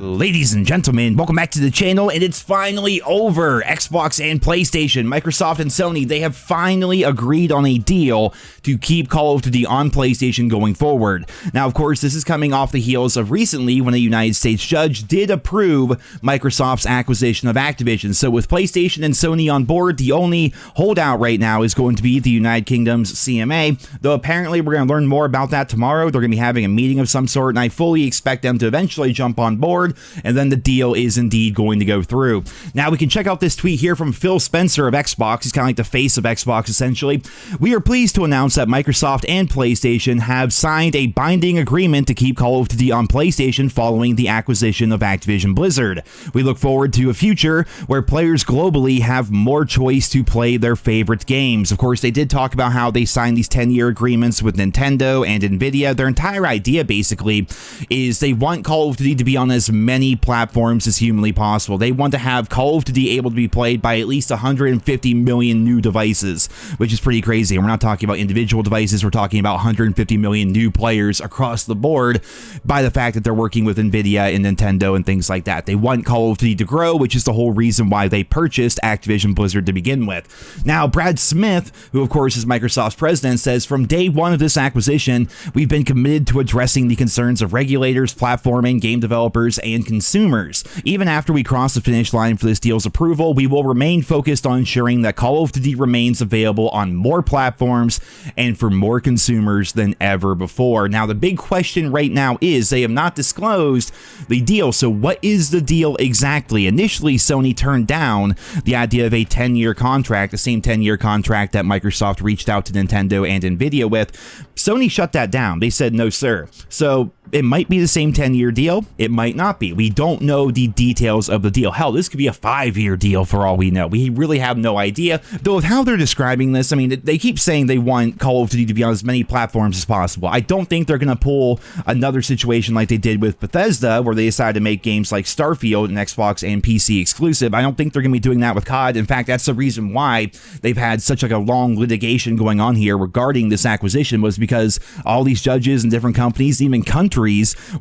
Ladies and gentlemen, welcome back to the channel, and it's finally over. Xbox and PlayStation, Microsoft and Sony, they have finally agreed on a deal to keep Call of Duty on PlayStation going forward. Now, of course, this is coming off the heels of recently when a United States judge did approve Microsoft's acquisition of Activision. So with PlayStation and Sony on board, the only holdout right now is going to be the United Kingdom's CMA, though apparently we're going to learn more about that tomorrow. They're going to be having a meeting of some sort, and I fully expect them to eventually jump on board, and then the deal is indeed going to go through. Now, we can check out this tweet here from Phil Spencer of Xbox. He's kind of like the face of Xbox, essentially. We are pleased to announce that Microsoft and PlayStation have signed a binding agreement to keep Call of Duty on PlayStation following the acquisition of Activision Blizzard. We look forward to a future where players globally have more choice to play their favorite games. Of course, they did talk about how they signed these 10-year agreements with Nintendo and Nvidia. Their entire idea, basically, is they want Call of Duty to be on as many platforms as humanly possible. They want to have Call of Duty able to be played by at least 150 million new devices, which is pretty crazy. And we're not talking about individual devices, we're talking about 150 million new players across the board by the fact that they're working with Nvidia and Nintendo and things like that. They want Call of Duty to grow, which is the whole reason why they purchased Activision Blizzard to begin with. Now, Brad Smith, who of course is Microsoft's president, says, from day one of this acquisition, we've been committed to addressing the concerns of regulators, platforming, game developers, and consumers. Even after we cross the finish line for this deal's approval, we will remain focused on ensuring that Call of Duty remains available on more platforms and for more consumers than ever before. Now, the big question right now is they have not disclosed the deal. So what is the deal exactly? Initially, Sony turned down the idea of a 10-year contract, the same 10-year contract that Microsoft reached out to Nintendo and Nvidia with. Sony shut that down. They said, no, sir. So it might be the same 10-year deal. It might not be. We don't know the details of the deal. Hell, this could be a 5-year deal for all we know. We really have no idea. Though with how they're describing this, I mean, they keep saying they want Call of Duty to be on as many platforms as possible. I don't think they're going to pull another situation like they did with Bethesda, where they decided to make games like Starfield an Xbox and PC exclusive. I don't think they're going to be doing that with COD. In fact, that's the reason why they've had such like a long litigation going on here regarding this acquisition, was because all these judges and different companies, even countries,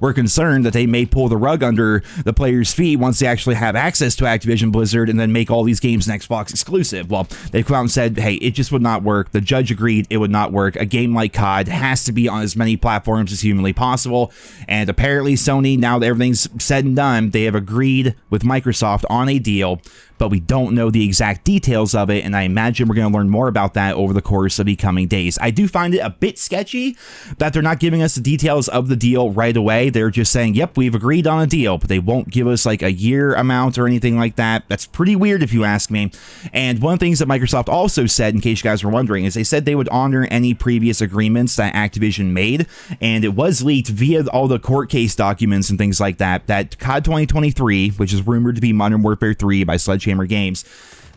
were concerned that they may pull the rug under the players' feet once they actually have access to Activision Blizzard and then make all these games an Xbox exclusive. Well, they've come out and said, hey, it just would not work. The judge agreed it would not work. A game like COD has to be on as many platforms as humanly possible. And apparently Sony, now that everything's said and done, they have agreed with Microsoft on a deal, but we don't know the exact details of it, and I imagine we're going to learn more about that over the course of the coming days. I do find it a bit sketchy that they're not giving us the details of the deal right away. They're just saying, yep, we've agreed on a deal, but they won't give us like a year amount or anything like that. That's pretty weird if you ask me. And one of the things that Microsoft also said, in case you guys were wondering, is they said they would honor any previous agreements that Activision made, and it was leaked via all the court case documents and things like that, that COD 2023, which is rumored to be Modern Warfare 3 by Sledgehammer Games,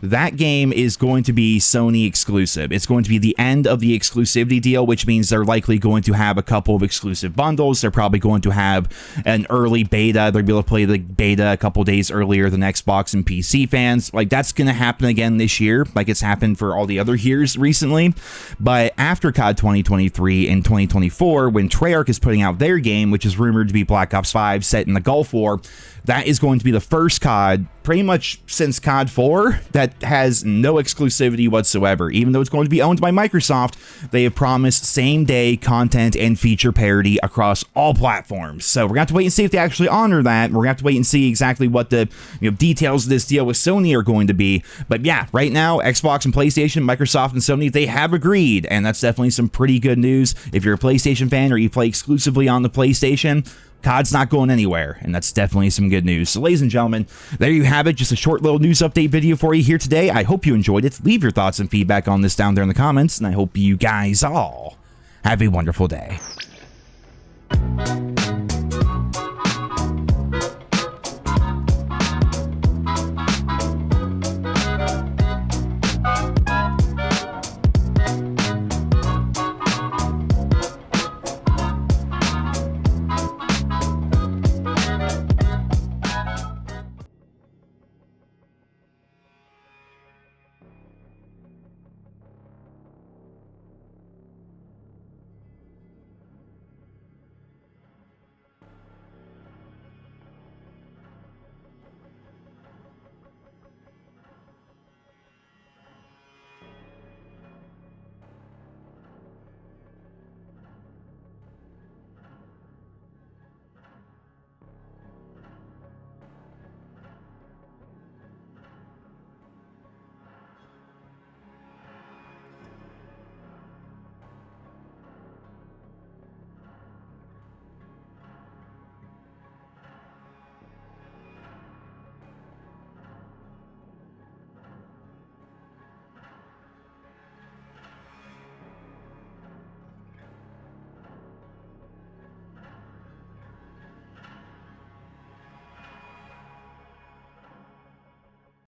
that game is going to be Sony exclusive. It's going to be the end of the exclusivity deal, which means they're likely going to have a couple of exclusive bundles. They're probably going to have an early beta. They'll be able to play the beta a couple days earlier than Xbox and PC fans. Like, that's going to happen again this year, like it's happened for all the other years recently. But after COD 2023 and 2024, when Treyarch is putting out their game, which is rumored to be Black Ops 5 set in the Gulf War, that is going to be the first COD pretty much since COD 4 that has no exclusivity whatsoever. Even though it's going to be owned by Microsoft, they have promised same-day content and feature parity across all platforms. So we're going to have to wait and see if they actually honor that. We're going to have to wait and see exactly what the details of this deal with Sony are going to be. But yeah, right now, Xbox and PlayStation, Microsoft and Sony, they have agreed, and that's definitely some pretty good news. If you're a PlayStation fan or you play exclusively on the PlayStation, COD's not going anywhere, and that's definitely some good news. So, ladies and gentlemen, there you have it. Just a short little news update video for you here today. I hope you enjoyed it. Leave your thoughts and feedback on this down there in the comments, and I hope you guys all have a wonderful day.